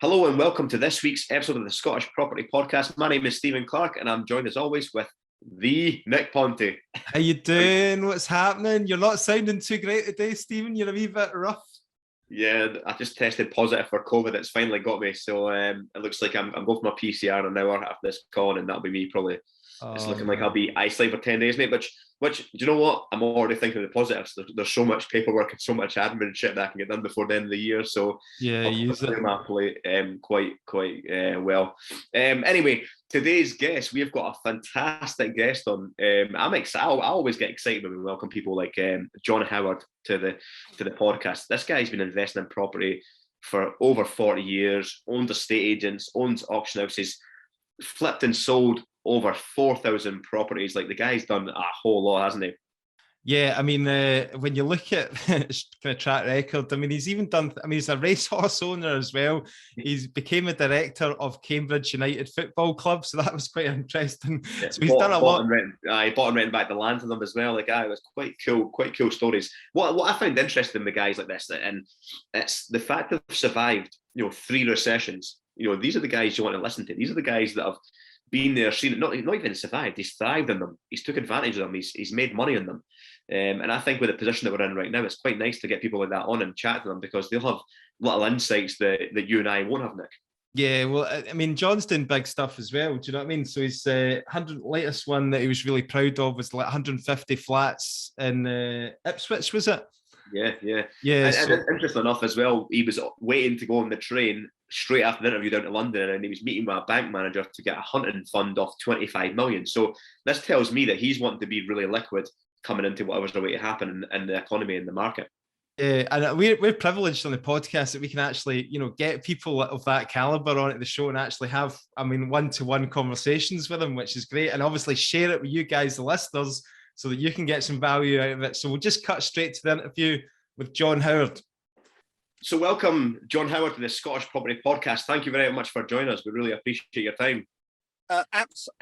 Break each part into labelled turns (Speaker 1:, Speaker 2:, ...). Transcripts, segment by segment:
Speaker 1: Hello and welcome to this week's episode of the Scottish Property Podcast. My name is Stephen Clark and I'm joined as always with the Nick Ponte.
Speaker 2: How you doing? What's happening? You're not sounding too great today, Stephen. You're a wee bit rough.
Speaker 1: Yeah, I just tested positive for COVID. It's finally got me. So it looks like I'm going for my PCR in an hour after this call, and that'll be me probably. It's looking like I'll be isolated for 10 days, mate. Which do you know what? I'm already thinking of the positives. There's so much paperwork and so much admin shit that I can get done before the end of the year. So
Speaker 2: yeah,
Speaker 1: I'll
Speaker 2: use it.
Speaker 1: my plate quite well. Anyway, today's guest, we've got a fantastic guest on. I'm excited. I always get excited when we welcome people like John Howard to the podcast. This guy's been investing in property for over 40 years. Owns estate agents, owns auction houses, flipped and sold over 4,000 properties. Like, the guy's done a whole lot, hasn't he?
Speaker 2: Yeah, I mean, when you look at his kind of track record, I mean, he's even done, he's a racehorse owner as well. He's became a director of Cambridge United Football Club, so that was quite interesting.
Speaker 1: Yeah,
Speaker 2: so he's done a lot.
Speaker 1: He bought and rented back the land to them as well. Like, it was quite cool stories. What I found interesting in the guys like this, and it's the fact that they've survived, 3 recessions. These are the guys you want to listen to. These are the guys that have been there, seen it, not even survived. He's thrived in them. He's took advantage of them. He's made money on them. And I think with the position that we're in right now, it's quite nice to get people like that on and chat to them, because they'll have little insights that you and I won't have, Nick.
Speaker 2: Yeah, well, I mean, John's doing big stuff as well. Do you know what I mean? So his latest one that he was really proud of was like 150 flats in Ipswich, was it?
Speaker 1: Yeah.
Speaker 2: And
Speaker 1: interesting enough as well, he was waiting to go on the train straight after the interview down to London, and he was meeting with a bank manager to get a hunting fund of 25 million. So this tells me that he's wanting to be really liquid coming into whatever's the way to happen in the economy and the market.
Speaker 2: Yeah, and we're privileged on the podcast that we can actually, get people of that caliber on at the show and actually have, one-to-one conversations with them, which is great. And obviously share it with you guys, the listeners, so that you can get some value out of it. So we'll just cut straight to the interview with John Howard.
Speaker 1: So welcome, John Howard, to the Scottish Property Podcast. Thank you very much for joining us. We really appreciate your time.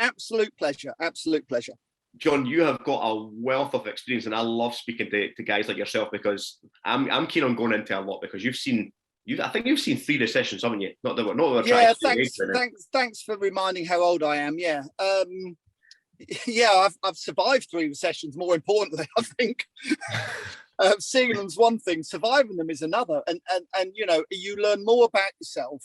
Speaker 3: Absolute pleasure. Absolute pleasure.
Speaker 1: John, you have got a wealth of experience, and I love speaking to guys like yourself, because I'm keen on going into a lot, because I think you've seen 3 recessions, haven't you? Not that we're trying to
Speaker 3: thanks for reminding how old I am. Yeah. I've survived 3 recessions, more importantly, I think. Seeing them's one thing, surviving them is another, and you learn more about yourself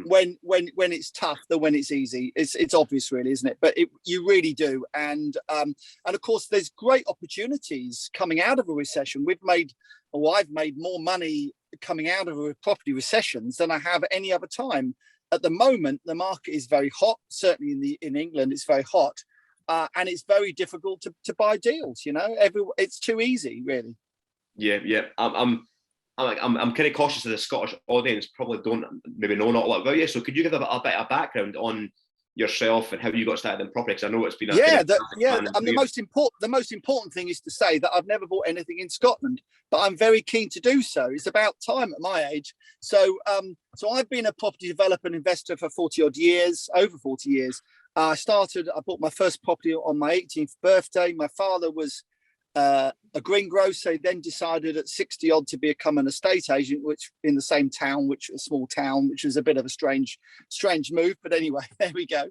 Speaker 3: when it's tough than when it's easy. It's obvious, really, isn't it? But you really do, and of course there's great opportunities coming out of a recession. I've made more money coming out of a property recessions than I have at any other time. At the moment, the market is very hot. Certainly in England, it's very hot, and it's very difficult to buy deals. It's too easy, really.
Speaker 1: Yeah. I'm kind of cautious that the Scottish audience probably don't maybe know not a lot about you. So could you give a bit of background on yourself and how you got started in property? Because I know it's been
Speaker 3: the most important thing is to say that I've never bought anything in Scotland, but I'm very keen to do so. It's about time at my age. So I've been a property developer and investor for 40 odd years, over 40 years. I bought my first property on my 18th birthday. My father was a greengrocer. He then decided at 60 odd to become an estate agent, which in the same town, a small town, which was a bit of a strange move. But anyway, there we go.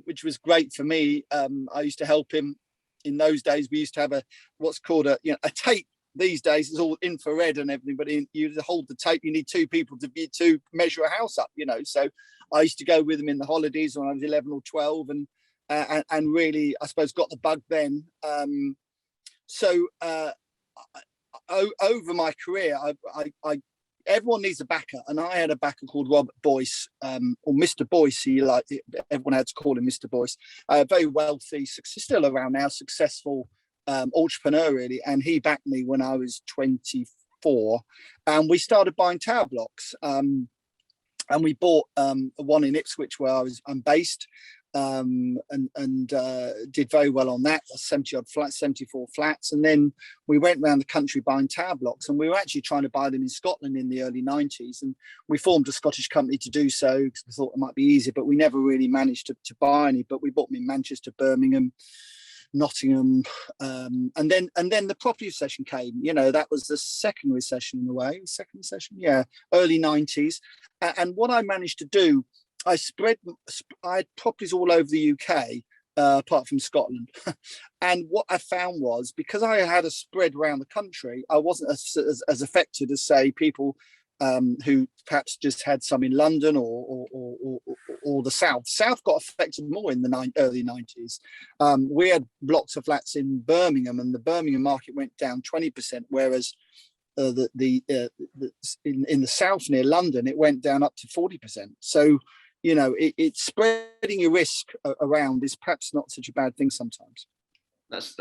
Speaker 3: Which was great for me. I used to help him. In those days, we used to have what's called a tape. These days it's all infrared and everything, but you hold the tape, you need 2 people to measure a house up. So I used to go with him in the holidays when I was 11 or 12, and really, I suppose, got the bug then. Over my career, everyone needs a backer, and I had a backer called Robert Boyce, or Mr. Boyce. Everyone had to call him Mr. Boyce. Very wealthy, still around now, successful entrepreneur, really. And he backed me when I was 24, and we started buying tower blocks. And we bought one in Ipswich where I'm based. And did very well on that, 70-odd flats, 74 flats. And then we went around the country buying tower blocks, and we were actually trying to buy them in Scotland in the early 90s. And we formed a Scottish company to do so because we thought it might be easier, but we never really managed to buy any. But we bought them in Manchester, Birmingham, Nottingham, and then the property recession came. You know, that was the second recession in a way. Second recession, yeah, early 90s. And what I managed to do, I had properties all over the UK, apart from Scotland. And what I found was, because I had a spread around the country, I wasn't as affected as, say, people who perhaps just had some in London or the South. South got affected more in the early 90s. We had blocks of flats in Birmingham, and the Birmingham market went down 20%, whereas in the South near London, it went down up to 40%. So, you know, it's spreading your risk around is perhaps not such a bad thing sometimes.
Speaker 1: That's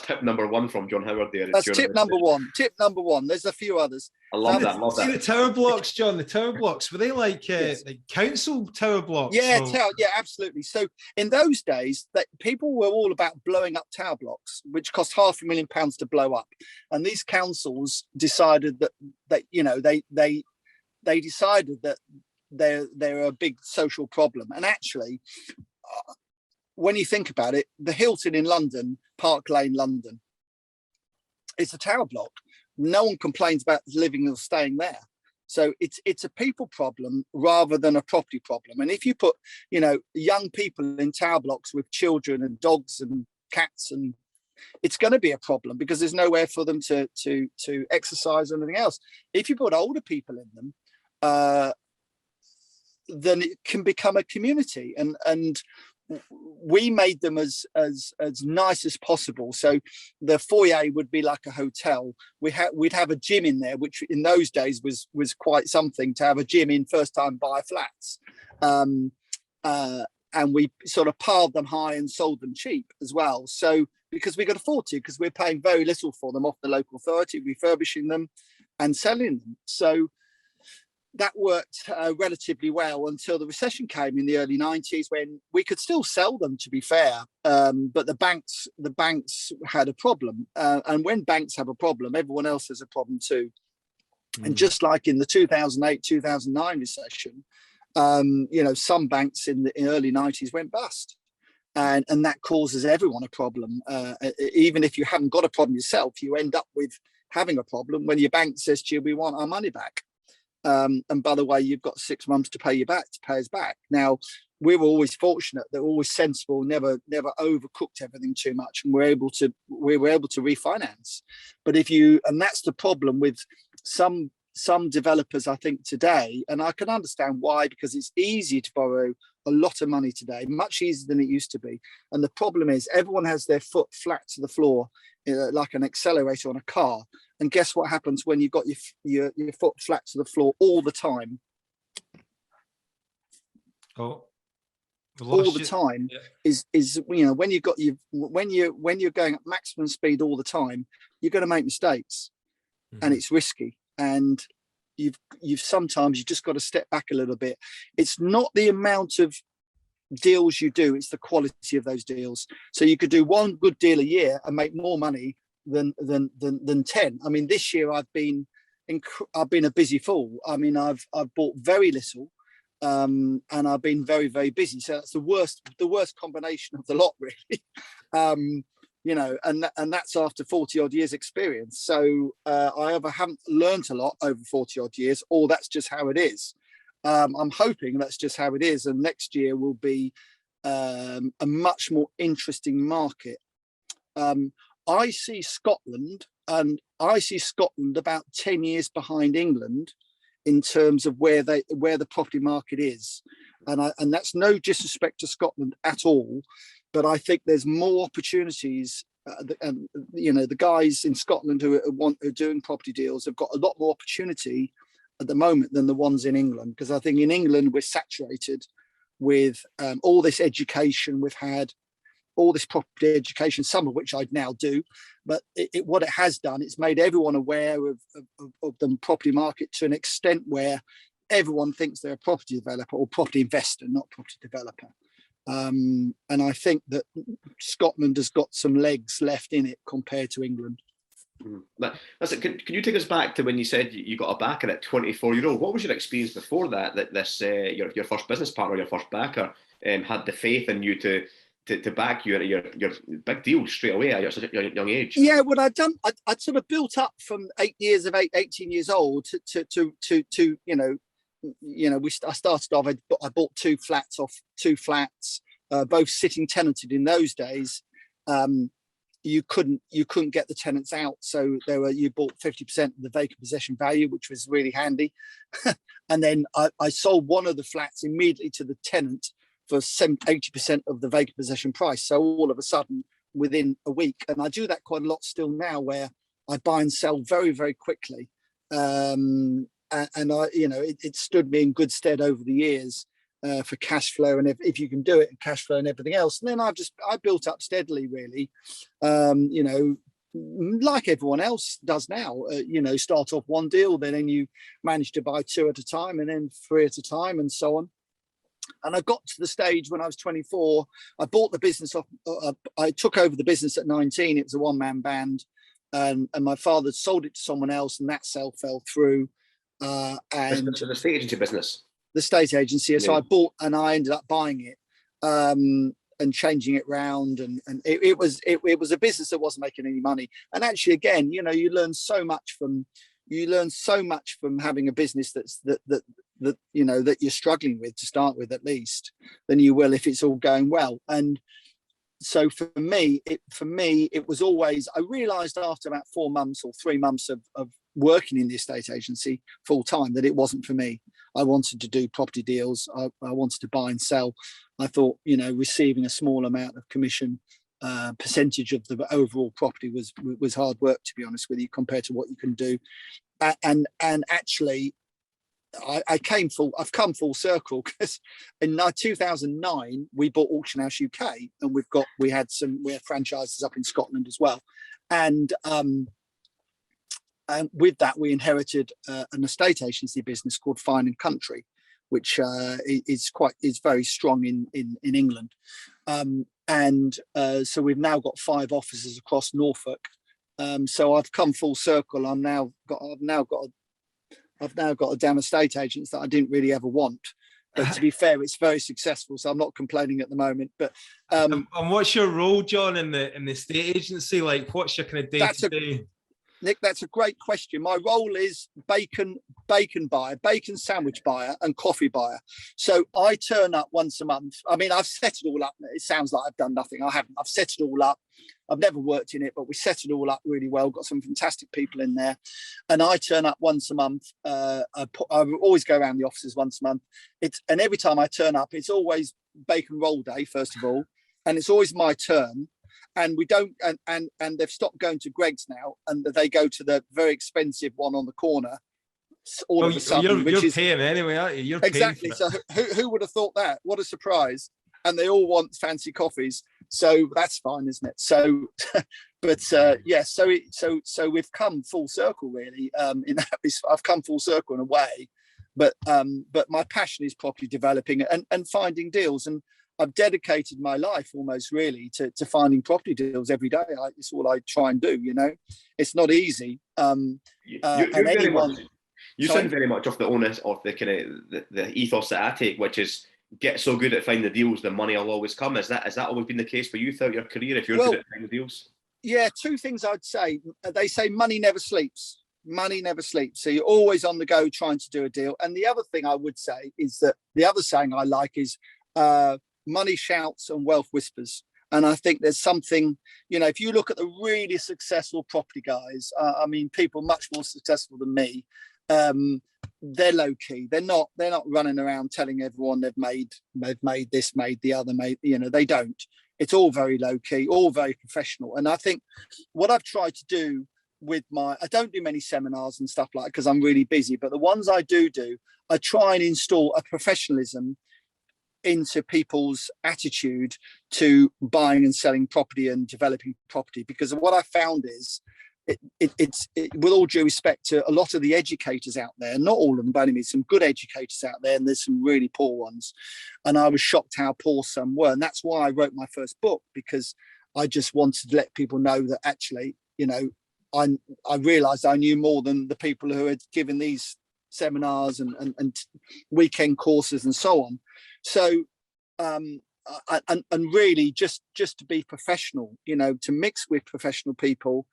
Speaker 1: tip number one from John Howard there.
Speaker 3: That's tip number one. Tip number one. There's a few others.
Speaker 1: I love that.
Speaker 2: See the tower blocks, John. The tower blocks, were they like
Speaker 3: Yes.
Speaker 2: like council tower blocks?
Speaker 3: Yeah, yeah, absolutely. So in those days, that people were all about blowing up tower blocks, which cost £500,000 to blow up, and these councils decided that you know they decided that they're a big social problem. And actually, when you think about it, the Hilton in London, Park Lane, London, it's a tower block. No one complains about living or staying there. So it's a people problem rather than a property problem. And if you put, you know, young people in tower blocks with children and dogs and cats, and it's going to be a problem because there's nowhere for them to exercise or anything else. If you put older people in them, then it can become a community, and we made them as nice as possible. So the foyer would be like a hotel. We'd have a gym in there, which in those days was quite something to have a gym in first time buyer flats. And we sort of piled them high and sold them cheap as well. So because we could afford to, because we're paying very little for them off the local authority, refurbishing them and selling them. So that worked relatively well until the recession came in the early 90s, when we could still sell them, to be fair, but the banks had a problem, and when banks have a problem, everyone else has a problem too. And just like in the 2008-2009 recession, you know, some banks in the early 90s went bust, and that causes everyone a problem. Even if you haven't got a problem yourself, you end up with having a problem when your bank says to you, "We want our money back." And by the way, you've got 6 months to pay us back. Now, we were always fortunate; they're always sensible, never overcooked everything too much, and we were able to refinance. But and that's the problem with some developers, I think, today, and I can understand why, because it's easy to borrow a lot of money today, much easier than it used to be. And the problem is, everyone has their foot flat to the floor, like an accelerator on a car. And guess what happens when you've got your foot flat to the floor all the time?
Speaker 2: All
Speaker 3: the time. Yeah. is you know, when you're going at maximum speed all the time, you're going to make mistakes, and it's risky. And you've sometimes just got to step back a little bit. It's not the amount of deals you do, it's the quality of those deals. So you could do one good deal a year and make more money than 10. I mean, this year I've been a busy fool. I mean, I've bought very little, and I've been very, very busy. So that's the worst combination of the lot, really. You know, and that's after 40 odd years experience. So I either haven't learned a lot over 40 odd years, or that's just how it is. I'm hoping that's just how it is, and next year will be a much more interesting market. I see Scotland about 10 years behind England in terms of where the property market is, and that's no disrespect to Scotland at all, but I think there's more opportunities. And you know, the guys in Scotland who are doing property deals have got a lot more opportunity at the moment than the ones in England, because I think in England we're saturated with all this education. We've had all this property education, some of which I now do, but what it has done, it's made everyone aware of the property market to an extent where everyone thinks they're a property developer or property investor, not property developer. And I think that Scotland has got some legs left in it compared to England.
Speaker 1: Listen, can you take us back to when you said you got a backer at 24-year-old? What was your experience before that this your first business partner, your first backer, had the faith in you to to back your big deal straight away at such a young age?
Speaker 3: Yeah, what I'd done, I'd sort of built up from 18 years old to I started off. I bought two flats, both sitting tenanted in those days. You couldn't get the tenants out, so you bought 50% of the vacant possession value, which was really handy. And then I sold one of the flats immediately to the tenant for 80% of the vacant possession price. So all of a sudden, within a week, and I do that quite a lot still now, where I buy and sell very, very quickly. And it stood me in good stead over the years for cash flow, and if you can do it, and cash flow and everything else. And then I built up steadily, really. Like everyone else does now. Start off one deal, then you manage to buy two at a time, and then three at a time, and so on. And I got to the stage when I was 24. I bought the business off. I took over the business at 19. It was a one-man band, and my father sold it to someone else, and that sale fell through. And
Speaker 1: the estate agency business.
Speaker 3: The estate agency. Yeah. So I bought, and I ended up buying it and changing it round, and it was a business that wasn't making any money. And actually, again, you learn so much from having a business that you're struggling with to start with, at least, than you will if it's all going well. And so for me, it was always, I realized after about 4 months or 3 months of working in the estate agency full time that it wasn't for me. I wanted to do property deals. I wanted to buy and sell. I thought, receiving a small amount of commission percentage of the overall property was hard work, to be honest with you, compared to what you can do. And actually, I've come full circle, because in 2009 we bought Auction House UK, and we had franchises up in Scotland as well, and with that we inherited an estate agency business called Fine and Country, which is very strong in England, so we've now got 5 offices across Norfolk. So I've come full circle. I've now got a damn estate agents that I didn't really ever want. But to be fair, it's very successful, so I'm not complaining at the moment. But
Speaker 2: and what's your role, John, in the estate agency? Like, what's your kind of day-to-day?
Speaker 3: Nick, that's a great question. My role is bacon buyer, bacon sandwich buyer, and coffee buyer. So I turn up once a month. I mean, I've set it all up. It sounds like I've done nothing. I haven't. I've set it all up. I've never worked in it, but we set it all up really well. Got some fantastic people in there, and I turn up once a month. I always go around the offices once a month. And every time I turn up, it's always bacon roll day, first of all, and it's always my turn. And we don't, and they've stopped going to Greg's now, and they go to the very expensive one on the corner. All of a sudden,
Speaker 2: you're paying anyway, aren't you? You're
Speaker 3: exactly. So who would have thought that? What a surprise! And they all want fancy coffees, so that's fine, isn't it? So, but yeah, so we've come full circle, really. I've come full circle in a way, but my passion is property developing and finding deals, and I've dedicated my life almost really to finding property deals every day. It's all I try and do. It's not easy.
Speaker 1: You sound very much off the onus of the kind of the ethos that I take, which is get so good at finding the deals, the money will always come. Has that always been the case for you throughout your career? If you're good at finding the deals,
Speaker 3: yeah. 2 things I'd say. They say money never sleeps. Money never sleeps. So you're always on the go trying to do a deal. And the other thing I would say is that the other saying I like is money shouts and wealth whispers. And I think there's something, if you look at the really successful property guys, I mean, people much more successful than me, they're low key. They're not running around telling everyone they've made this, made the other, they don't. It's all very low key, all very professional. And I think what I've tried to do with I don't do many seminars and stuff like that because I'm really busy, but the ones I do, I try and install a professionalism into people's attitude to buying and selling property and developing property. Because what I found is it's with all due respect to a lot of the educators out there, not all of them, but I mean some good educators out there, and there's some really poor ones. And I was shocked how poor some were. And that's why I wrote my first book, because I just wanted to let people know that actually, I realized I knew more than the people who had given these seminars and weekend courses and so on. So and really just to be professional, to mix with professional people,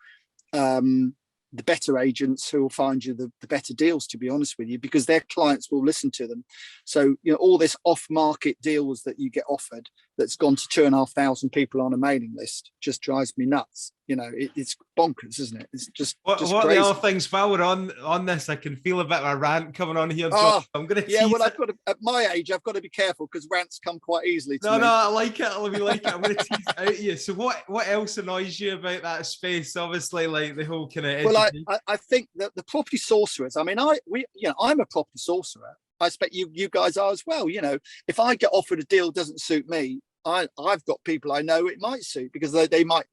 Speaker 3: the better agents who will find you the better deals, to be honest with you, because their clients will listen to them. So, all this off-market deals that you get offered that's gone to 2,500 people on a mailing list just drives me nuts. It's bonkers, isn't it? It's just
Speaker 2: what
Speaker 3: crazy.
Speaker 2: Are the other things? While we're on this, I can feel a bit of a rant coming on here, John. I'm going to tease
Speaker 3: well, at my age, I've got to be careful because rants come quite easily to me.
Speaker 2: No, I like it. I'm going to tease it out of you. So what else annoys you about that space? Obviously, like the whole kind of...
Speaker 3: Well, I think that the property sorcerers, I'm a property sorcerer. I expect you guys are as well. If I get offered a deal that doesn't suit me, I've got people I know it might suit, because they might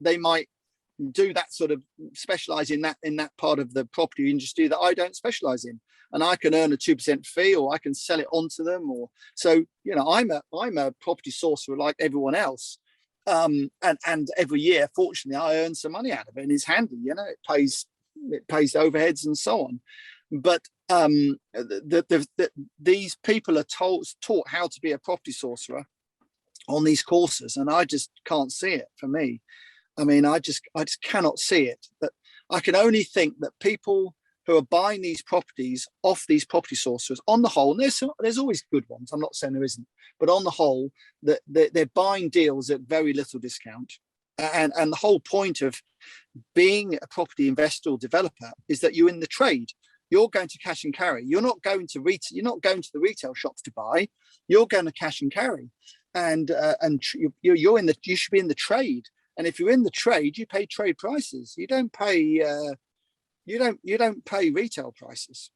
Speaker 3: do that sort of specialize in that part of the property industry that I don't specialize in, and I can earn a 2% fee, or I can sell it on to them, or so. I'm a property sorcerer like everyone else, and every year, fortunately, I earn some money out of it, and it's handy. It pays overheads and so on. But these people are taught how to be a property sorcerer on these courses, and I just can't see it for me. I mean, I just cannot see it. That I can only think that people who are buying these properties off these property sorcerers, on the whole, and there's always good ones, I'm not saying there isn't, but on the whole, that they're buying deals at very little discount. And the whole point of being a property investor or developer is that you're in the trade. You're going to cash and carry. You're not going to You're not going to the retail shops to buy. You're going to cash and carry, and you should be in the trade. And if you're in the trade, you pay trade prices. You don't pay retail prices.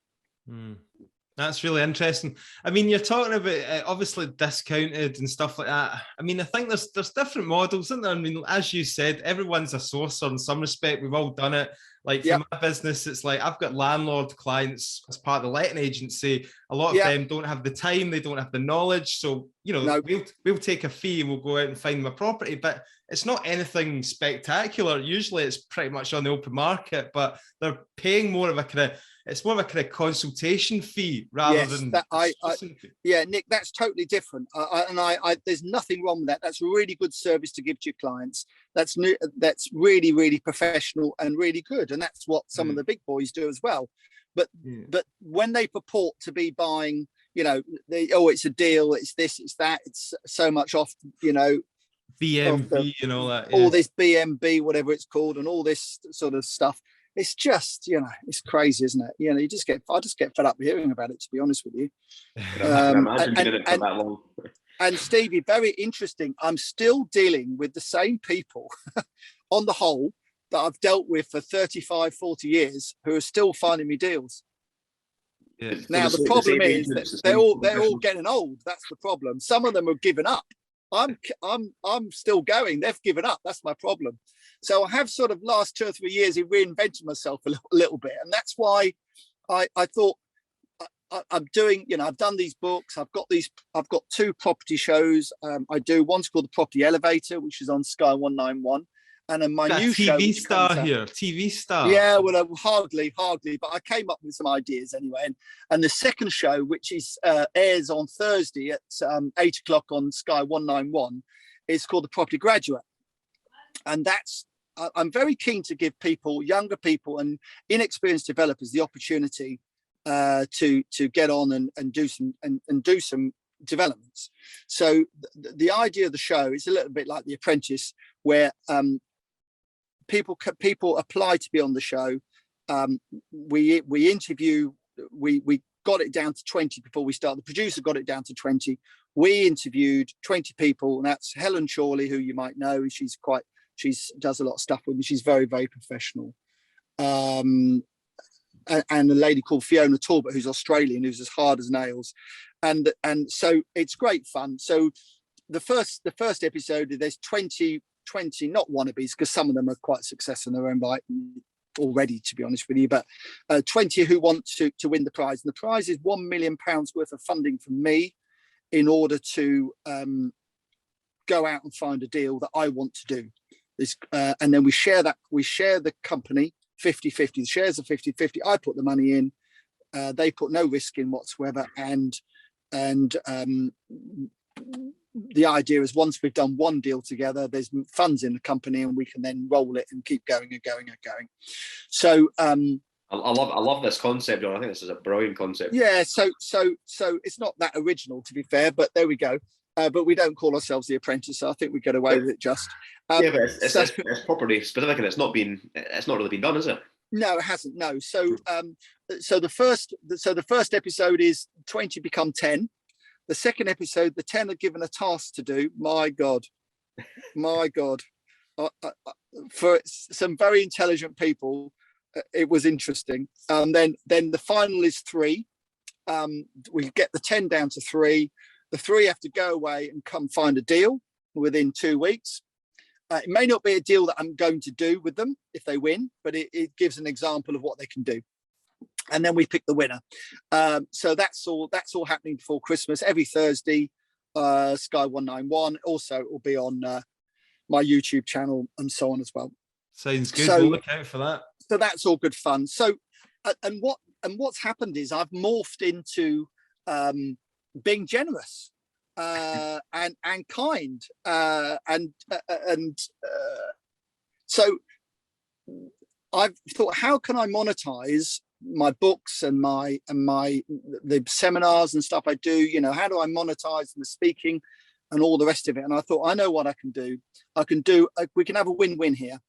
Speaker 2: That's really interesting. I mean, you're talking about obviously discounted and stuff like that. I mean, I think there's different models, isn't there? I mean, as you said, everyone's a sourcer in some respect. We've all done it. Like for my business, it's like I've got landlord clients as part of the letting agency. A lot of them don't have the time, they don't have the knowledge. So, we'll take a fee and we'll go out and find them a property, but it's not anything spectacular. Usually it's pretty much on the open market, but they're paying more of a kind of consultation fee rather than
Speaker 3: Nick, that's totally different. I there's nothing wrong with that. That's a really good service to give to your clients. That's really, really professional and really good, and that's what some of the big boys do as well. But when they purport to be buying, it's a deal, it's this, it's that, it's so much off,
Speaker 2: BMB and all that,
Speaker 3: all this BMB, whatever it's called, and all this sort of stuff. It's just, it's crazy, isn't it? I just get fed up hearing about it, to be honest with you. And Stevie, very interesting. I'm still dealing with the same people on the whole that I've dealt with for 35, 40 years who are still finding me deals. Yeah. Now, the problem is that they're all getting old. That's the problem. Some of them have given up. I'm still going. They've given up. That's my problem. So I have sort of last 2 or 3 years reinvented myself a little bit, and that's why I thought I'm doing. I've done these books. I've got 2 property shows. I do one's called the Property Elevator, which is on Sky 191. And then my new show,
Speaker 2: TV star.
Speaker 3: Yeah, well, hardly, but I came up with some ideas anyway. And the second show, which is airs on Thursday at 8 o'clock on Sky 191, is called The Property Graduate. And I'm very keen to give people, younger people and inexperienced developers, the opportunity to get on and do some developments. So the idea of the show is a little bit like The Apprentice, where people apply to be on the show. We interview. We got it down to 20 before we started. The producer got it down to 20. We interviewed 20 people, and that's Helen Chorley, who you might know. She does a lot of stuff with me. She's very, very professional. And a lady called Fiona Talbot, who's Australian, who's as hard as nails. And so it's great fun. So the first episode, there's 20 not wannabes, because some of them are quite successful in their own right already, to be honest with you, but 20 who want to win the prize. And the prize is £1 million worth of funding from me in order to go out and find a deal that I want to do. And then we share the company 50-50. The shares are 50-50. I put the money in, they put no risk in whatsoever, and the idea is once we've done one deal together, there's funds in the company and we can then roll it and keep going and going and going. So
Speaker 1: I love this concept, John. I think this is a brilliant concept.
Speaker 3: yeah, so it's not that original, to be fair, but there we go. But we don't call ourselves the Apprentice, so I think we get away with it just.
Speaker 1: Yeah, but it's property specific, and it's not really been done, is it?
Speaker 3: No, it hasn't. No. So so the first episode is 20 become 10. The second episode, the 10 are given a task to do. My God. For some very intelligent people, it was interesting. Then the final is 3. We get the 10 down to 3. The 3 have to go away and come find a deal within 2 weeks. It may not be a deal that I'm going to do with them if they win, but it gives an example of what they can do. And then we pick the winner. So that's all happening before Christmas every Thursday, Sky 191. Also, it will be on my YouTube channel and so on as well.
Speaker 2: Sounds good. So, we'll look out for that.
Speaker 3: So that's all good fun. So and what's happened is I've morphed into being generous and kind so I've thought, how can I monetize my books and the seminars and stuff I do? You know, how do I monetize the speaking and all the rest of it? And I thought, I know what I can do. We can have a win-win here.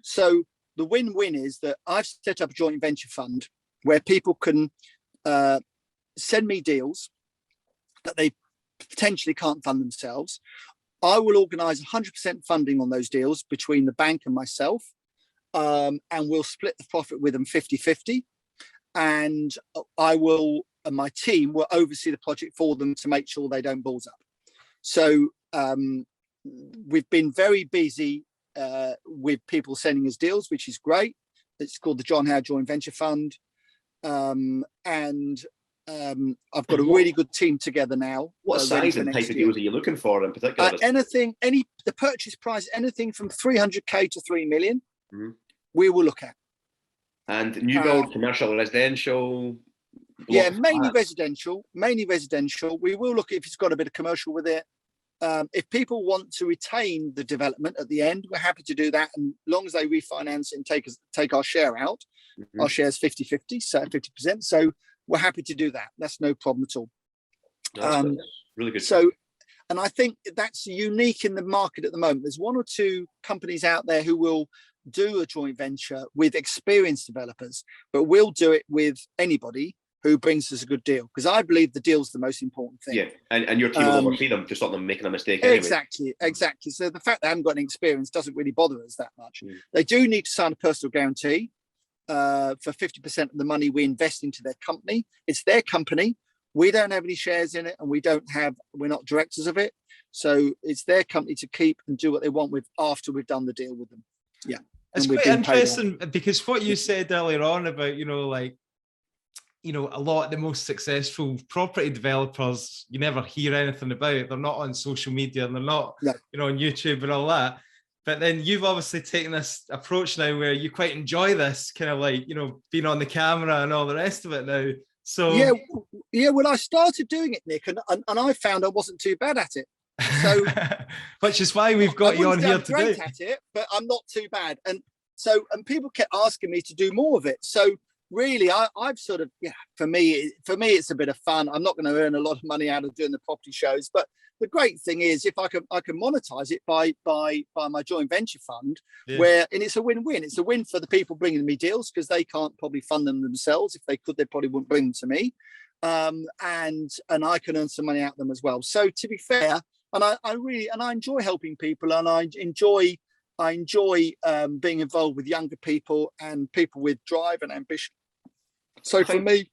Speaker 3: So the win-win is that I've set up a joint venture fund where people can send me deals that they potentially can't fund themselves. I will organize 100% funding on those deals between the bank and myself, and we'll split the profit with them 50-50. And my team will oversee the project for them to make sure they don't balls up. So we've been very busy with people sending us deals, which is great. It's called the John Howard Joint Venture Fund. I've got a really good team together now.
Speaker 1: What size and type of deals are you looking for in particular?
Speaker 3: The purchase price, anything from 300k to 3 million, we will look at.
Speaker 1: And new build, commercial, residential?
Speaker 3: Yeah, mainly residential. We will look at if it's got a bit of commercial with it. If people want to retain the development at the end, we're happy to do that. And as long as they refinance and take our share out, our share's 50-50, so 50%. So we're happy to do that. That's no problem at all.
Speaker 1: That's really good.
Speaker 3: So, and I think that's unique in the market at the moment. There's 1 or 2 companies out there who will do a joint venture with experienced developers, but we'll do it with anybody who brings us a good deal, because I believe the deal's the most important thing.
Speaker 1: Yeah, and your team will oversee them to stop them making a mistake anyway.
Speaker 3: Exactly. So the fact they haven't got any experience doesn't really bother us that much. They do need to sign a personal guarantee for 50% of the money we invest into their company. It's their company. We don't have any shares in it, and we're not directors of it. So it's their company to keep and do what they want with after we've done the deal with them. Yeah.
Speaker 2: It's quite interesting because what you said earlier on about, a lot of the most successful property developers, you never hear anything about. They're not on social media and they're not, on YouTube and all that. But then you've obviously taken this approach now where you quite enjoy this kind of being on the camera and all the rest of it now. So yeah. Well, I started doing it, Nick, and I found I wasn't too bad at it. So,
Speaker 3: which is why we've got you on here today. Great at it, but I'm not too bad. And people kept asking me to do more of it. So really, I've sort of, for me, it's a bit of fun. I'm not going to earn a lot of money out of doing the property shows, but the great thing is if I can monetize it by my joint venture fund, and it's a win-win. It's a win for the people bringing me deals because they can't probably fund them themselves. If they could, they probably wouldn't bring them to me. And I can earn some money out of them as well. So to be fair, and I enjoy helping people, and I enjoy being involved with younger people and people with drive and ambition. So for me,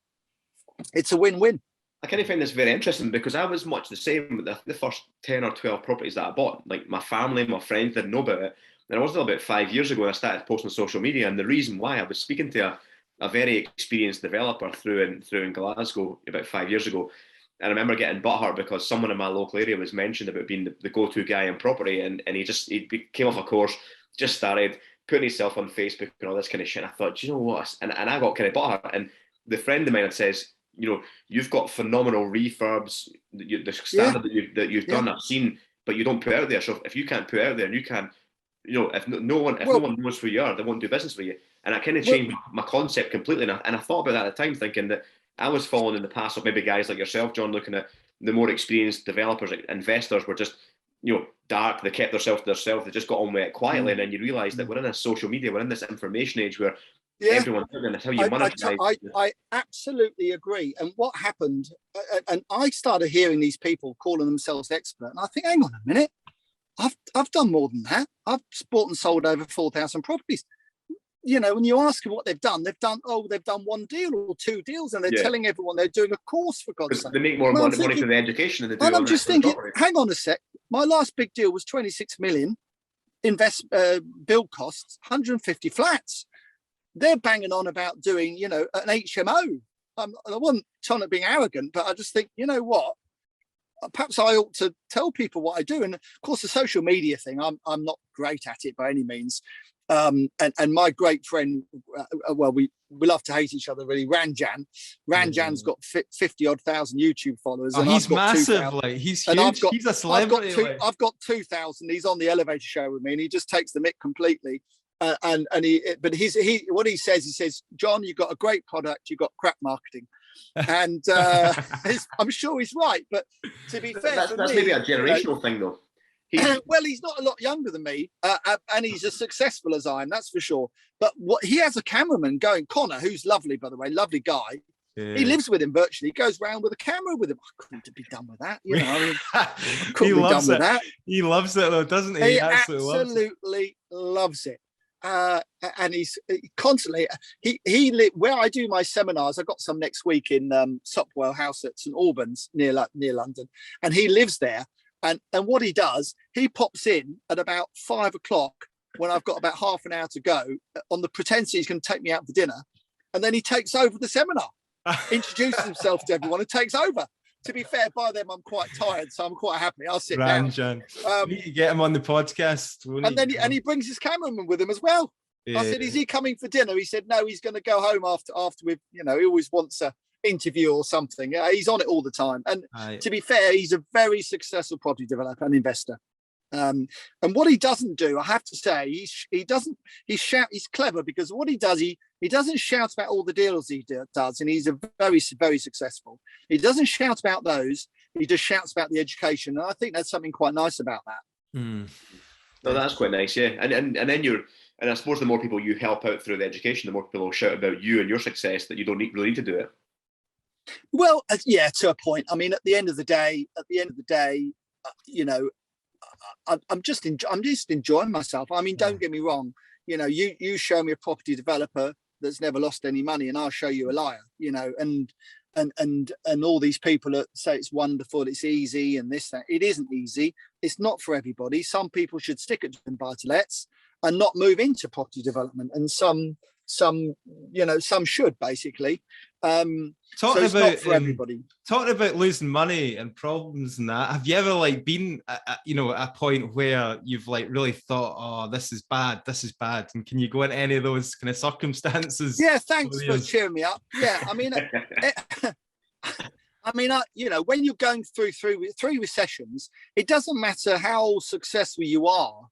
Speaker 3: it's a win-win.
Speaker 1: I kind of find this very interesting because I was much the same with the first 10 or 12 properties that I bought. Like my family, my friends didn't know about it. And I was about 5 years ago when I started posting on social media. And the reason why, I was speaking to a very experienced developer through in Glasgow about 5 years ago. And I remember getting butthurt because someone in my local area was mentioned about being the go-to guy in property. And he came off a course, just started putting himself on Facebook and all this kind of shit. And I thought, you know what? And I got kind of butthurt. And the friend of mine says, you know, you've got phenomenal refurbs, the standard that you've done, I've seen, but you don't put out there. So if you can't put out there, and you can't, you know, if no one knows who you are, they won't do business with you. And I kind of changed my concept completely. And I thought about that at the time, thinking that I was following in the past of maybe guys like yourself, John, looking at the more experienced developers, like investors were just, you know, dark. They kept themselves to themselves. They just got on with it quietly. And then you realise that we're in a social media, we're in this information age where everyone's doing this. How you monetize.
Speaker 3: I absolutely agree. And what happened, and I started hearing these people calling themselves expert, and I think, hang on a minute, I've done more than that. I've bought and sold over 4,000 properties. You know, when you ask them what they've done one deal or two deals, and they're telling everyone they're doing a course, for God's sake.
Speaker 1: They make more money from the education than they do.
Speaker 3: And I'm just thinking, hang on a sec. My last big deal was 26 million build costs, 150 flats. They're banging on about doing, you know, an HMO. I wasn't trying to be arrogant, but I just think, you know what? Perhaps I ought to tell people what I do. And of course, the social media thing, I'm not great at it by any means. And my great friend, we love to hate each other really, Ranjan. Ranjan's got 50 odd thousand YouTube followers. And
Speaker 2: he's massive, like he's huge. He's a celebrity.
Speaker 3: I've got 2,000. He's on the elevator show with me, and he just takes the mick completely. But what he says, John, you've got a great product, you've got crap marketing. And I'm sure he's right, but to be fair,
Speaker 1: that's maybe a generational thing, though.
Speaker 3: Well, he's not a lot younger than me, and he's as successful as I am, that's for sure. But what he has a cameraman going, Connor, who's lovely, by the way, lovely guy. Yeah. He lives with him virtually. He goes around with a camera with him. I couldn't be done with that, you know. I mean, couldn't be done with that.
Speaker 2: He loves it, though, doesn't he?
Speaker 3: He absolutely loves it. And he's constantly where I do my seminars. I've got some next week in Sopwell House at St Albans near London, and he lives there. And what he does, he pops in at about 5 o'clock when I've got about half an hour to go, on the pretense he's going to take me out for dinner, and then he takes over the seminar, introduces himself to everyone, and takes over. To be fair, by then I'm quite tired, so I'm quite happy. I'll sit down.
Speaker 2: We need to get him on the podcast.
Speaker 3: And he brings his cameraman with him as well. Yeah. I said, "Is he coming for dinner?" He said, "No, he's going to go home after we've, you know, he always wants a interview or something." He's on it all the time. And to be fair, he's a very successful property developer and investor. And what he doesn't do, I have to say, he's clever, because what he does, he doesn't shout about all the deals he does, and he's a very, very successful. He doesn't shout about those. He just shouts about the education. And I think that's something quite nice about that.
Speaker 1: No, that's quite nice, yeah. And then and I suppose the more people you help out through the education, the more people will shout about you and your success, that you don't really need to do it.
Speaker 3: Well, yeah, to a point. I mean, at the end of the day, you know, I'm just enjoying myself. I mean, don't get me wrong. You know, you show me a property developer that's never lost any money, and I'll show you a liar. You know, and all these people that say it's wonderful, it's easy, and this, that. It isn't easy. It's not for everybody. Some people should stick at buy-to-lets and not move into property development, and some should, basically. So it's not for everybody.
Speaker 2: Talking about losing money and problems and that, have you ever been at a point where you've really thought, oh, this is bad, and can you go into any of those kind of circumstances?
Speaker 3: Yeah, thanks for cheering me up. Yeah, I mean, when you're going through three recessions, it doesn't matter how successful you are.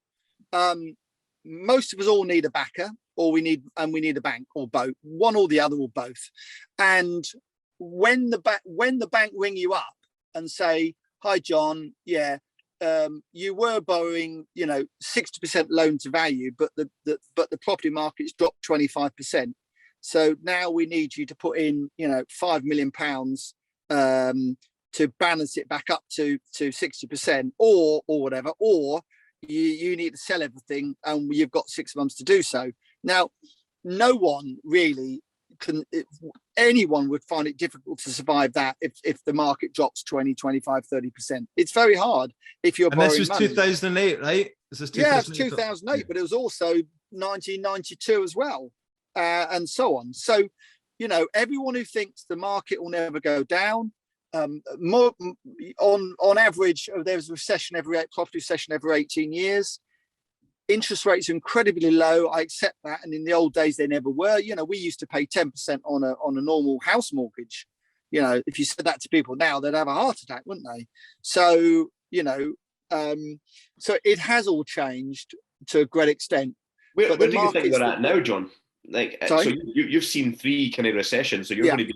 Speaker 3: Most of us all need a backer, or we need a bank, or both, one or the other, or both. And when the bank ring you up and say, "Hi, John, yeah, you were borrowing, 60% loan to value, but the property market's dropped 25%. So now we need you to put in, £5 million to balance it back up to 60%, or whatever, or you need to sell everything, and you've got 6 months to do so." Now, no one really anyone would find it difficult to survive that if the market drops 20, 25, 30%. It's very hard if you're borrowing money.
Speaker 2: And this was 2008, right?
Speaker 3: Yeah, it was 2008, but it was also 1992 as well, and so on. So, everyone who thinks the market will never go down, more on average, there's a property recession every 18 years. Interest rates are incredibly low. I accept that. And in the old days, they never were. We used to pay 10% on a normal house mortgage. You know, if you said that to people now, they'd have a heart attack, wouldn't they? So, you know, so it has all changed to a great extent.
Speaker 1: Where do you think we're at now, John? Like,
Speaker 3: sorry?
Speaker 1: so you've seen 3 kind of recessions, so you're going to be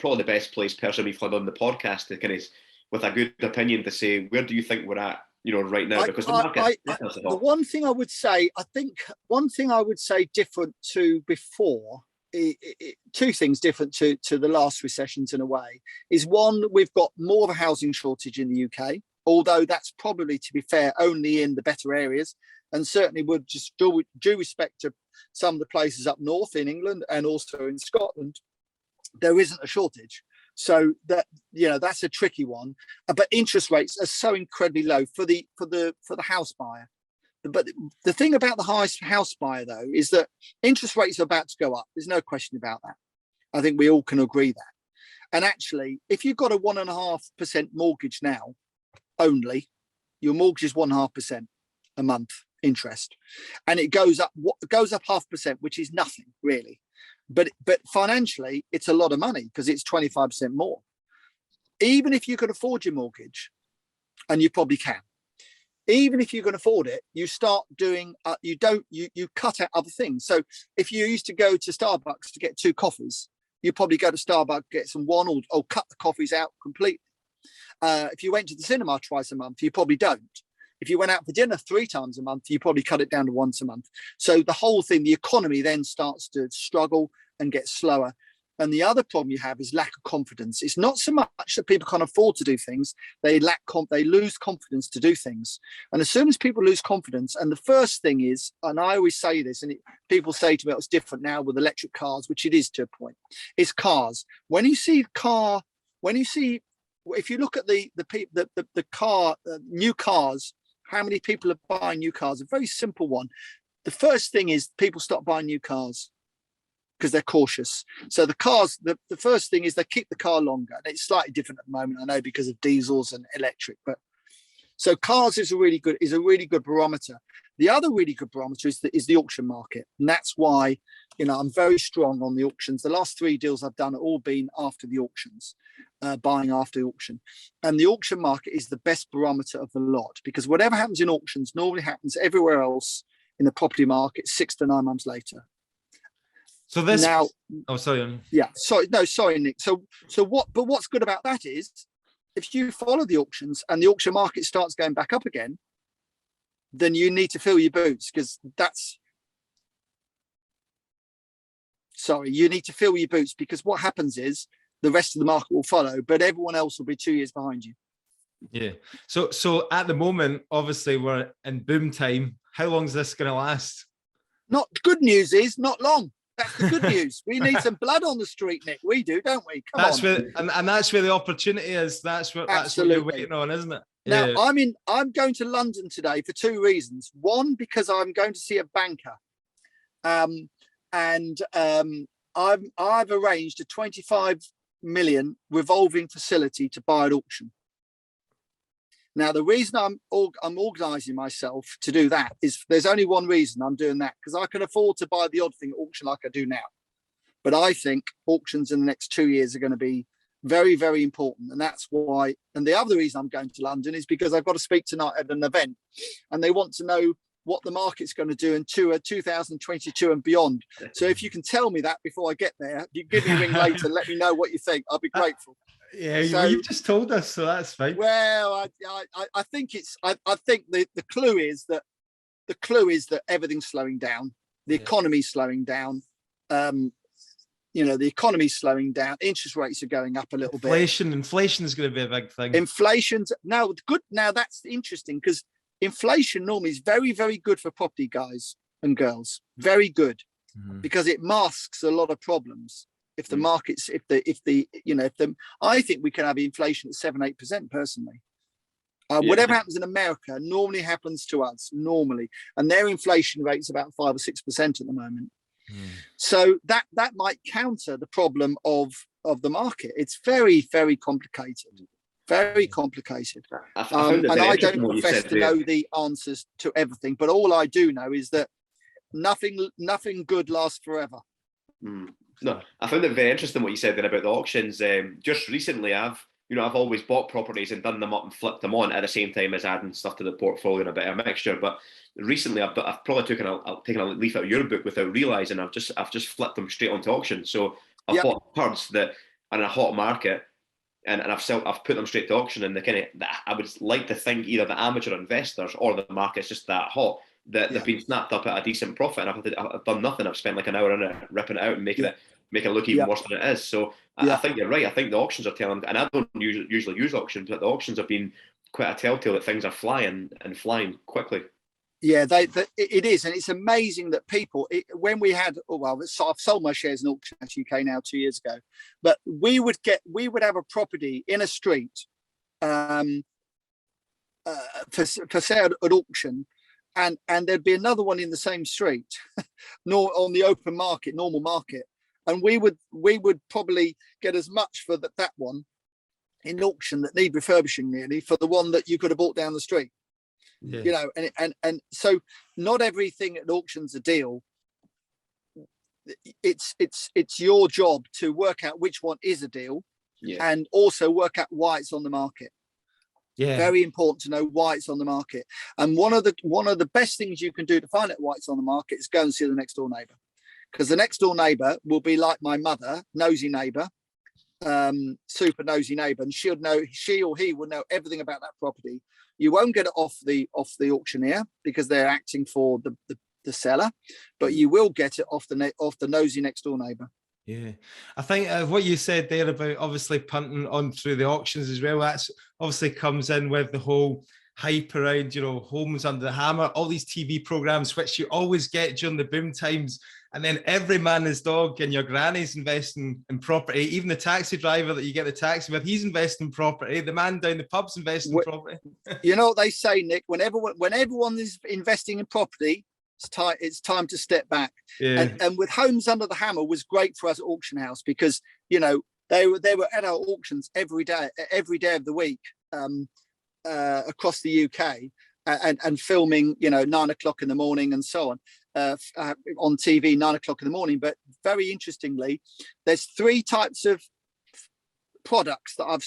Speaker 1: probably the best placed person we've had on the podcast to kind of, with a good opinion, to say, where do you think we're at, you know, right now? Because the market,
Speaker 3: the one thing I would say, different to before, two things different to the last recessions in a way, is one, we've got more of a housing shortage in the UK, although that's probably, to be fair, only in the better areas, and certainly would just due respect to some of the places up north in England and also in Scotland, there isn't a shortage. So that, you know, that's a tricky one. But interest rates are so incredibly low for the house buyer. But the thing about the house buyer, though, is that interest rates are about to go up. There's no question about that. I think we all can agree that. And actually, if you've got a 1.5% mortgage now, only, your mortgage is 1.5% a month interest, and it goes up 0.5%, which is nothing really. But financially, it's a lot of money because it's 25% more. Even if you can afford your mortgage, and you probably can, even if you can afford it, you start doing, you cut out other things. So if you used to go to Starbucks to get 2 coffees, you probably go to Starbucks, get some one, or cut the coffees out completely. If you went to the cinema twice a month, you probably don't. If you went out for dinner 3 times a month, you probably cut it down to once a month. So the whole thing, the economy then starts to struggle and get slower. And the other problem you have is lack of confidence. It's not so much that people can't afford to do things; they lose confidence to do things. And as soon as people lose confidence, and the first thing is, and I always say this, and people say to me, "It's different now with electric cars," which it is to a point. It's cars. If you look at the new cars, how many people are buying new cars? A very simple one. The first thing is people stop buying new cars because they're cautious. So the cars, the first thing is they keep the car longer. And it's slightly different at the moment, I know, because of diesels and electric. But so cars is a really good barometer. The other really good barometer is the auction market, and that's why, you know, I'm very strong on the auctions. The last 3 deals I've done have all been after the auctions, buying after the auction. And the auction market is the best barometer of the lot, because whatever happens in auctions normally happens everywhere else in the property market 6 to 9 months later.
Speaker 2: So this
Speaker 3: now,
Speaker 2: oh, sorry.
Speaker 3: Yeah, sorry, Nick. So what's good about that is, if you follow the auctions and the auction market starts going back up again, then you need to fill your boots, because you need to fill your boots, because what happens is the rest of the market will follow, but everyone else will be 2 years behind you.
Speaker 2: Yeah. So at the moment, obviously we're in boom time. How long is this going to last?
Speaker 3: Not good news is not long. That's the good news. We need some blood on the street, Nick. We do, don't we?
Speaker 2: That's where the opportunity is. That's what you're waiting on, isn't it?
Speaker 3: Now, yeah. I'm going to London today for 2 reasons. One, because I'm going to see a banker, and I've arranged a 25 million revolving facility to buy at auction. Now, the reason I'm organising myself to do that is there's only one reason I'm doing that, because I can afford to buy the odd thing at auction like I do now. But I think auctions in the next 2 years are going to be very, very important. And that's why. And the other reason I'm going to London is because I've got to speak tonight at an event, and they want to know what the market's going to do in 2022 and beyond. So if you can tell me that before I get there, you give me a ring later, let me know what you think. I'll be grateful.
Speaker 2: Yeah, so, you've just told us, so that's fine.
Speaker 3: Well, I think the clue is that everything's slowing down. The economy's slowing down. The economy's slowing down. Interest rates are going up a little bit.
Speaker 2: Inflation is going to be a big thing.
Speaker 3: Inflation's now good. Now that's interesting, because inflation normally is very, very good for property guys and girls. Very good, because it masks a lot of problems. If the markets, I think we can have inflation at 7-8% personally. Whatever happens in America normally happens to us normally, and their inflation rate's about 5 or 6% at the moment. So that might counter the problem of the market. It's very, very complicated. Very complicated. And I don't profess to know the answers to everything, but all I do know is that nothing good lasts forever.
Speaker 1: No, I found it very interesting what you said there about the auctions. Just recently, I've always bought properties and done them up and flipped them on at the same time as adding stuff to the portfolio and a bit of a mixture. But recently, I've probably taken a leaf out of your book without realising I've just flipped them straight onto auction. So I've bought herds that are in a hot market, and I've put them straight to auction. And I would like to think either the amateur investors or the market's just that hot that they've been snapped up at a decent profit, and I've done nothing. I've spent like an hour in it ripping it out and making it look even worse than it is. So I think you're right. I think the auctions are telling, and I don't usually use auctions, but the auctions have been quite a telltale that things are flying quickly.
Speaker 3: Yeah, it is, and it's amazing that people. When we had, I've sold my shares in Auction House UK now 2 years ago, but we would have a property in a street for sale at auction, and there'd be another one in the same street, on the open market, normal market, and we would probably get as much for that one in auction that need refurbishing nearly for the one that you could have bought down the street. Yeah. And so not everything at auction's a deal. It's your job to work out which one is a deal, and also work out why it's on the market. Yeah, very important to know why it's on the market. And one of the best things you can do to find out why it's on the market is go and see the next door neighbour, because the next door neighbour will be like my mother, nosy neighbour, super nosy neighbour, and she or he will know everything about that property. You won't get it off the auctioneer because they're acting for the seller, but you will get it off the nosy next door neighbour.
Speaker 2: Yeah, I think what you said there about obviously punting on through the auctions as well, that's obviously comes in with the whole hype around, Homes Under the Hammer, all these TV programs, which you always get during the boom times. And then every man and his dog and your granny's investing in property. Even the taxi driver that you get the taxi with, he's investing in property. The man down the pub's investing in property.
Speaker 3: You know what they say, Nick? When everyone is investing in property, it's time to step back. Yeah. And with Homes Under the Hammer was great for us at Auction House because they were at our auctions every day of the week across the UK and filming 9 o'clock in the morning and so on. On TV 9 o'clock in the morning. But very interestingly, there's 3 types of products that I've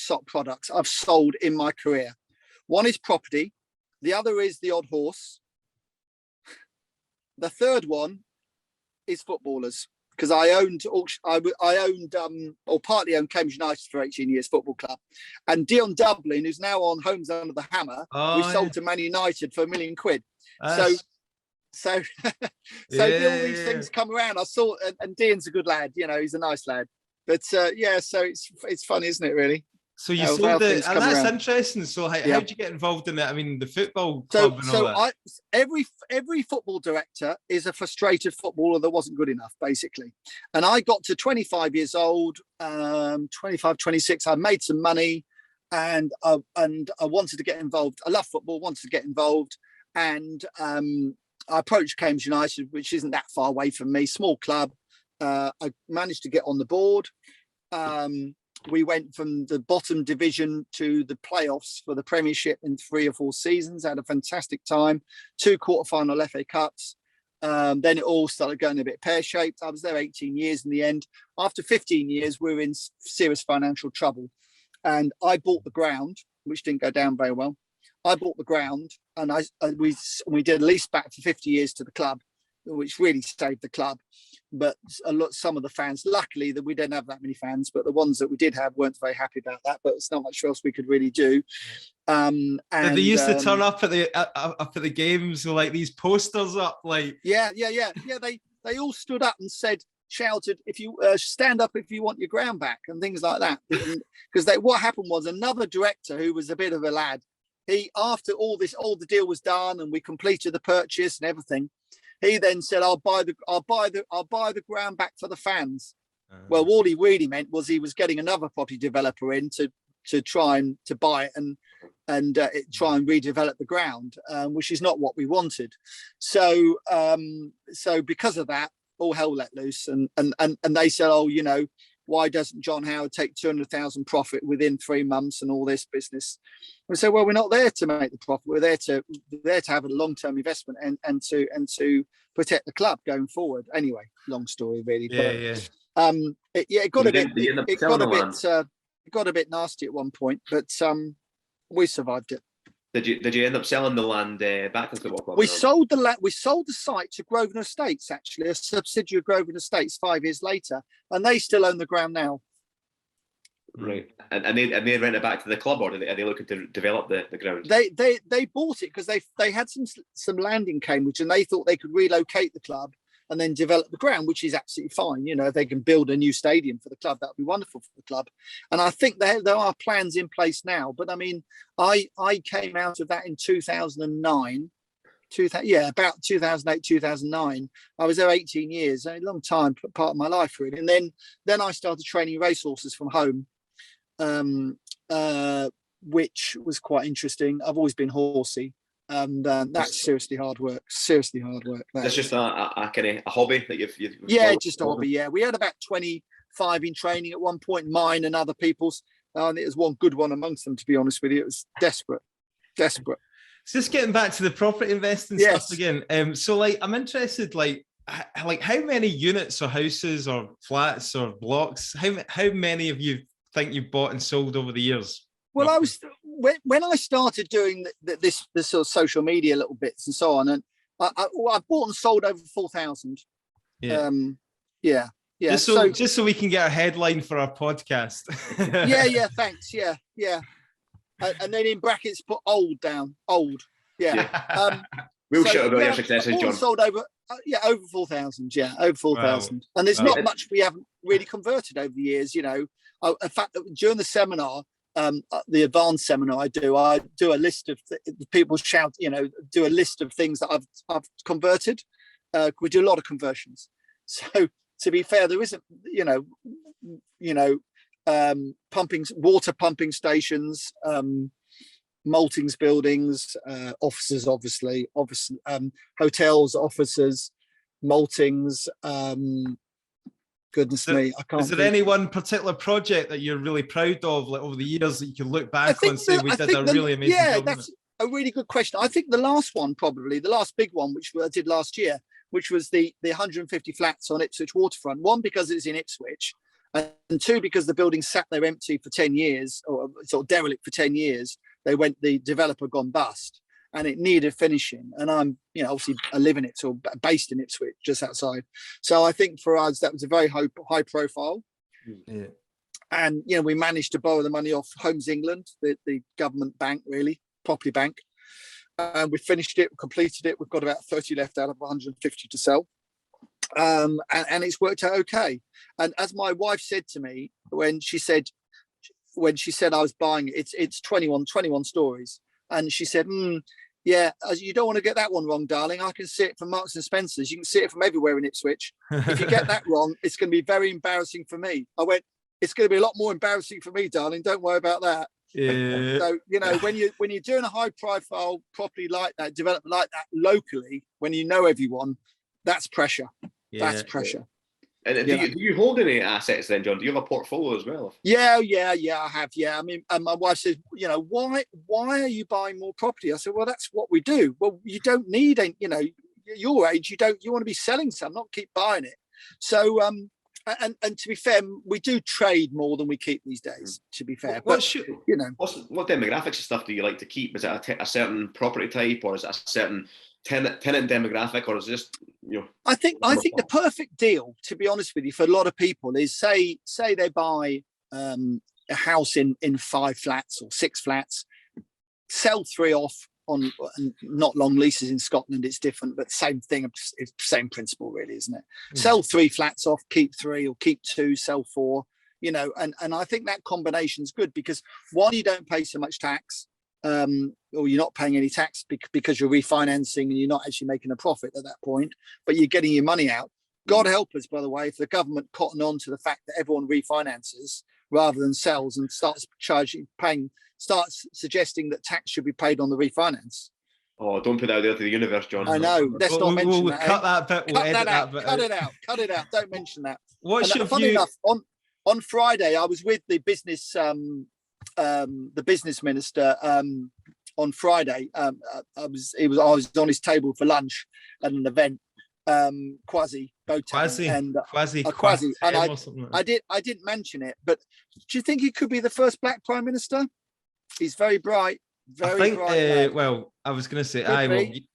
Speaker 3: sold in my career. One is property, the other is the odd horse, the third one is footballers, because I partly owned Cambridge United for 18 years football club, and Dion Dublin, who's now on Homes Under the Hammer, we sold to Man United for £1 million. So all these things come around. I saw, and Dean's a good lad. He's a nice lad. But so it's funny, isn't it? Really.
Speaker 2: So you sold it, and that's around. Interesting. So how did you get involved in it? I mean, the football club and all that. Every football director is a frustrated footballer that wasn't good enough, basically. And I got to 25 years old, 25, 26. I made some money, and I wanted to get involved. I love football, wanted to get involved, and I approached Cambridge United, which isn't that far away from me, small club. I managed to get on the board. We went from the bottom division to the playoffs for the Premiership in 3 or 4 seasons. Had a fantastic time. 2 quarterfinal FA Cups. Then it all started going a bit pear-shaped. I was there 18 years in the end. After 15 years, we were in serious financial trouble. And I bought the ground, which didn't go down very well. I bought the ground, and we did a lease back for 50 years to the club, which really saved the club. But some of the fans, luckily that we didn't have that many fans, but the ones that we did have weren't very happy about that. But it's not much else we could really do. And they used to turn up at the games with like these posters up, like
Speaker 3: yeah. They all stood up and shouted, "If you stand up if you want your ground back," and things like that. Because what happened was another director who was a bit of a lad. After all the deal was done and we completed the purchase and everything, he then said, "I'll buy the ground back for the fans." Well, all he really meant was he was getting another property developer in to try and to buy it and try and redevelop the ground, which is not what we wanted. So because of that, all hell let loose, and they said, "Oh, why doesn't John Howard take 200,000 profit within 3 months and all this business?" We said, "Well, we're not there to make the profit. We're there to have a long-term investment and to protect the club going forward." Anyway, long story really. It got a bit.
Speaker 1: Did you end up
Speaker 3: It
Speaker 1: selling
Speaker 3: got a
Speaker 1: the land?
Speaker 3: bit. It got a bit nasty at one point, but we survived it.
Speaker 1: Did you end up selling the land back to the football club?
Speaker 3: We sold the land. We sold the site to Grosvenor Estates, actually, a subsidiary of Grosvenor Estates, 5 years later, and they still own the ground now.
Speaker 1: Right, and they rent it back to the club, or are they looking to develop the ground?
Speaker 3: They bought it because they had some land in Cambridge, and they thought they could relocate the club and then develop the ground, which is absolutely fine. You know, if they can build a new stadium for the club, that would be wonderful for the club. And I think there are plans in place now. But I mean, I came out of that in 2009. About 2008, 2009. I was there 18 years, a long time, part of my life really. And then I started training racehorses from home, which was quite interesting. I've always been horsey. And that's seriously hard work.
Speaker 1: That's just a kind of a hobby that you've
Speaker 3: just a hobby. Yeah, we had about 25 in training at one point, mine and other people's. And it was one good one amongst them, to be honest with you. It was desperate.
Speaker 2: So just getting back to the property investing stuff again. So like, I'm interested, like how many units or houses or flats or blocks? How many of you think you've bought and sold over the years?
Speaker 3: Well, I was when I started doing this sort of social media little bits and so on, and I bought and sold over 4,000. Yeah.
Speaker 2: Just so we can get a headline for our podcast.
Speaker 3: Thanks. Yeah. And then in brackets put old down. Old. Yeah.
Speaker 1: We'll shout about your successes, John.
Speaker 3: Sold over 4,000. Yeah, over 4,000. Wow. And there's not much we haven't really converted over the years. You know, in fact, during the seminar. The advanced seminar I do a list of people shout, you know, do a list of things that I've converted. We do a lot of conversions. So to be fair, there isn't, water pumping stations, maltings buildings, offices, obviously, hotels, offices, maltings, goodness me, I can't.
Speaker 2: Is there any one particular project that you're really proud of, like over the years, that you can look back on and say we did a really amazing job?
Speaker 3: Yeah, that's a really good question. I think the last one, probably the last big one, which I did last year, which was the 150 flats on Ipswich waterfront. One, because it's in Ipswich, and two, because the building sat there empty for 10 years, or sort of derelict for 10 years. The developer gone bust, and it needed finishing. And I'm, obviously I live in it, so based in Ipswich, just outside. So I think for us, that was a very high profile.
Speaker 2: Yeah.
Speaker 3: And, we managed to borrow the money off Homes England, the government bank, really, property bank. And we finished it, completed it. We've got about 30 left out of 150 to sell. And it's worked out okay. And as my wife said to me, when she said I was buying it, it's 21 stories. And she said, yeah, you don't want to get that one wrong, darling. I can see it from Marks and Spencer's. You can see it from everywhere in Ipswich. If you get that wrong, it's going to be very embarrassing for me. I went, it's going to be a lot more embarrassing for me, darling. Don't worry about that.
Speaker 2: Yeah.
Speaker 3: So, when you're doing a high profile property like that, development like that locally, when you know everyone, that's pressure.
Speaker 2: Yeah.
Speaker 3: That's pressure.
Speaker 1: And do you hold any assets then, John? Do you have a portfolio as well?
Speaker 3: Yeah, I have. Yeah, I mean, and my wife says, why are you buying more property? I said, well, that's what we do. Well, you don't need your age, you want to be selling some, not keep buying it. So, and to be fair, we do trade more than we keep these days, to be fair.
Speaker 1: What demographics and stuff do you like to keep? Is it a certain property type, or is it a certain tenant demographic, or is it just,
Speaker 3: I think the perfect deal, to be honest with you, for a lot of people is say they buy a house in 5 flats or 6 flats, sell 3 off on not long leases. In Scotland it's different, but same thing, it's same principle really, isn't it? Sell 3 flats off, keep 3, or keep 2, sell 4, and I think that combination is good, because one, you don't pay so much tax, or you're not paying any tax because you're refinancing and you're not actually making a profit at that point, but you're getting your money out. God help us, by the way, if the government cotton on to the fact that everyone refinances rather than sells and starts suggesting that tax should be paid on the refinance.
Speaker 1: Oh, don't put that out there to the universe, John.
Speaker 3: I know. Let's not mention
Speaker 2: that. Cut that bit. We'll edit that bit.
Speaker 3: Cut it out. Don't mention that.
Speaker 2: Funny
Speaker 3: enough, on Friday, I was with the business minister on Friday. I was on his table for lunch at an event, Quasi Boateng,
Speaker 2: Quasi,
Speaker 3: and
Speaker 2: Quasi,
Speaker 3: Quasi, and
Speaker 2: or something like that.
Speaker 3: I didn't mention it, but do you think he could be the first black prime minister? He's very bright, very bright.
Speaker 2: Well, I was going to say,
Speaker 3: Could
Speaker 2: well,
Speaker 3: be.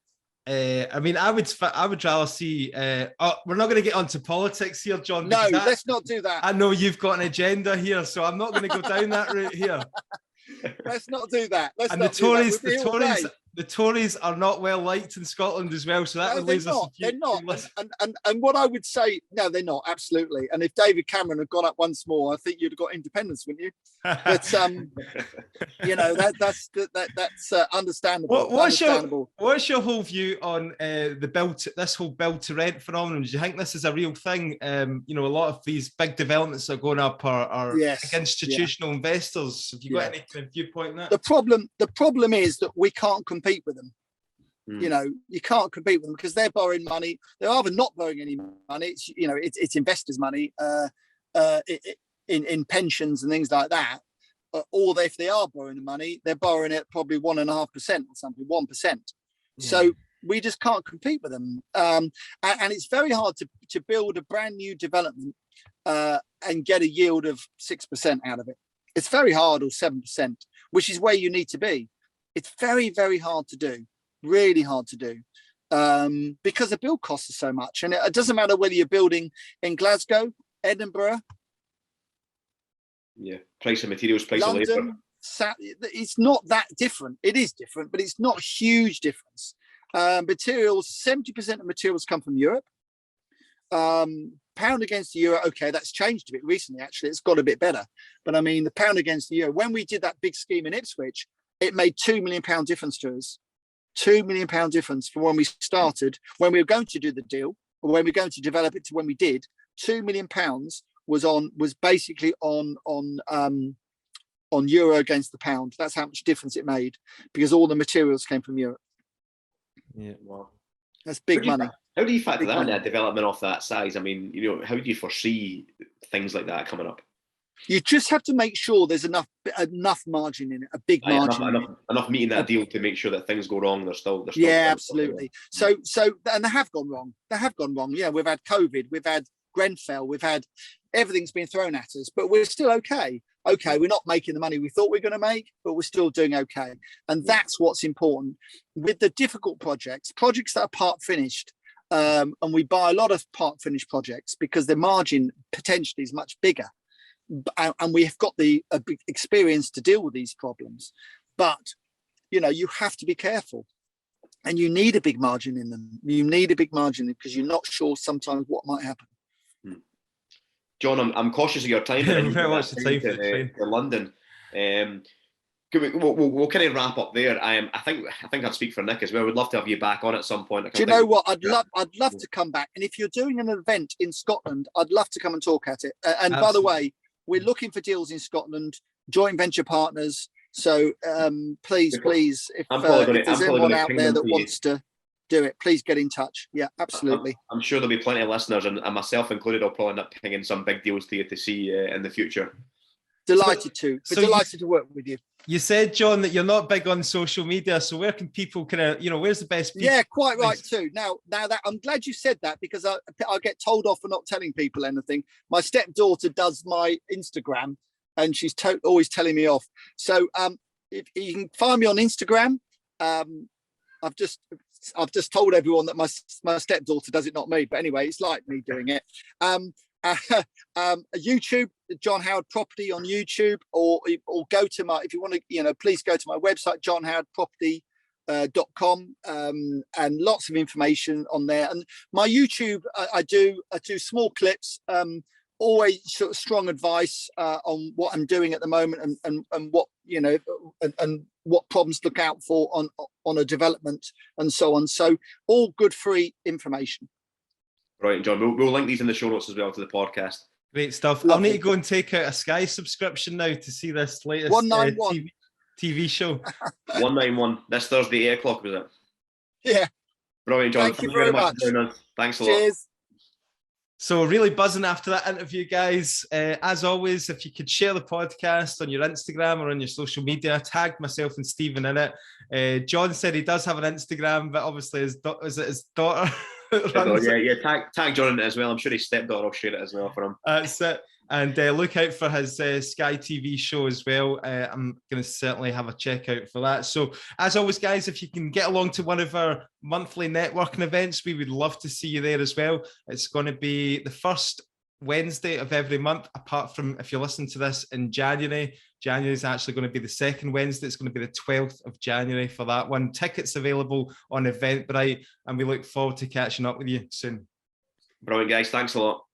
Speaker 2: I mean, I would rather see. We're not going to get onto politics here, John.
Speaker 3: No,
Speaker 2: because
Speaker 3: let's not do that.
Speaker 2: I know you've got an agenda here, so I'm not going to go down that route here.
Speaker 3: Let's not do that. Let's
Speaker 2: And
Speaker 3: not
Speaker 2: the Tories are not well liked in Scotland as well. So that would leave us.
Speaker 3: They're not. And what I would say, no, they're not. Absolutely. And if David Cameron had gone up once more, I think you'd have got independence, wouldn't you? But you know, that's understandable.
Speaker 2: What's your whole view on this whole build to rent phenomenon? Do you think this is a real thing? You know, a lot of these big developments that are going up are institutional investors. Have you got any kind of viewpoint on that?
Speaker 3: The problem is that we can't compete with them. You know, you can't compete with them because they're borrowing money. They're either not borrowing any money. It's, you know, it's investors' money in pensions and things like that. Or if they are borrowing the money, they're borrowing it probably 1.5% or something, 1%. So we just can't compete with them. And it's very hard to build a brand new development and get a yield of 6% out of it. It's very hard, or 7%, which is where you need to be. It's very, very hard to do, really hard to do, because the build costs are so much. And it doesn't matter whether you're building in Glasgow, Edinburgh.
Speaker 1: Yeah, price of materials, price
Speaker 3: London,
Speaker 1: of labour.
Speaker 3: It's not that different. It is different, but it's not a huge difference. Materials, 70% of materials come from Europe. Pound against the euro, okay, that's changed a bit recently, actually. It's got a bit better. But I mean, the pound against the euro, when we did that big scheme in Ipswich, it made £2 million difference to us. £2 million difference from when we started, when we were going to do the deal, or when we were going to develop it to when we did. £2 million was basically on euro against the pound. That's how much difference it made, because all the materials came from Europe.
Speaker 2: Yeah, wow,
Speaker 3: that's big money.
Speaker 1: How do you factor that in a development of that size? I mean, you know, how do you foresee things like that coming up?
Speaker 3: You just have to make sure there's enough margin in it, a big margin.
Speaker 1: Enough meeting that deal to make sure that things go wrong. They're still
Speaker 3: absolutely. So and they have gone wrong. Yeah, we've had COVID, we've had Grenfell, we've had everything's been thrown at us, but we're still okay. Okay, we're not making the money we thought we were going to make, but we're still doing okay. And that's what's important with the difficult projects that are part finished. And we buy a lot of part finished projects because the margin potentially is much bigger. And we have got the experience to deal with these problems. But, you know, you have to be careful. And you need a big margin in them. You need a big margin because you're not sure sometimes what might happen.
Speaker 1: John, I'm cautious of your time.
Speaker 2: Very much the time
Speaker 1: to London. We'll kind of wrap up there. I think I'd speak for Nick as well. We'd love to have you back on at some point.
Speaker 3: Do you know what? I'd love to come back. And if you're doing an event in Scotland, I'd love to come and talk at it. And by the way, we're looking for deals in Scotland, joint venture partners. So please, if there's anyone out there that wants to do it, please get in touch. Yeah, absolutely.
Speaker 1: I'm sure there'll be plenty of listeners, and myself included, I'll probably end up pinging some big deals to you to see in the future.
Speaker 3: Delighted to work with you.
Speaker 2: You said, John, that you're not big on social media. So where can people kind of, you know, where's the best?
Speaker 3: Yeah, quite right too. Now that I'm glad you said that, because I get told off for not telling people anything. My stepdaughter does my Instagram, and she's always telling me off. So if you can find me on Instagram, I've just told everyone that my stepdaughter does it, not me. But anyway, it's like me doing it. YouTube, John Howard Property on YouTube, or go to if you want to, you know, please go to my website, johnhowardproperty.com, and lots of information on there. And my YouTube, I do small clips, always sort of strong advice on what I'm doing at the moment, and what, you know, and what problems to look out for on a development and so on. So all good free information.
Speaker 1: Right, John, we'll link these in the show notes as well to the podcast.
Speaker 2: Great stuff. Lovely. I'll need to go and take out a Sky subscription now to see this latest
Speaker 3: 191
Speaker 2: TV show.
Speaker 1: 191 this Thursday, 8 o'clock, was it?
Speaker 3: Yeah.
Speaker 1: Brilliant, John.
Speaker 3: Thank you very much.
Speaker 1: Thanks a lot.
Speaker 3: Cheers.
Speaker 2: So really buzzing after that interview, guys. As always, if you could share the podcast on your Instagram or on your social media, tag myself and Stephen in it. John said he does have an Instagram, but obviously his daughter
Speaker 1: Tag John in it as well. I'm sure his stepdaughter will share it as well for him.
Speaker 2: That's it. And look out for his Sky TV show as well. I'm going to certainly have a check out for that. So as always, guys, if you can get along to one of our monthly networking events, we would love to see you there as well. It's going to be the first Wednesday of every month, apart from if you listen to this in January. January is actually going to be the second Wednesday. It's going to be the 12th of January for that one. Tickets available on Eventbrite, and we look forward to catching up with you soon.
Speaker 1: Brilliant, guys. Thanks a lot.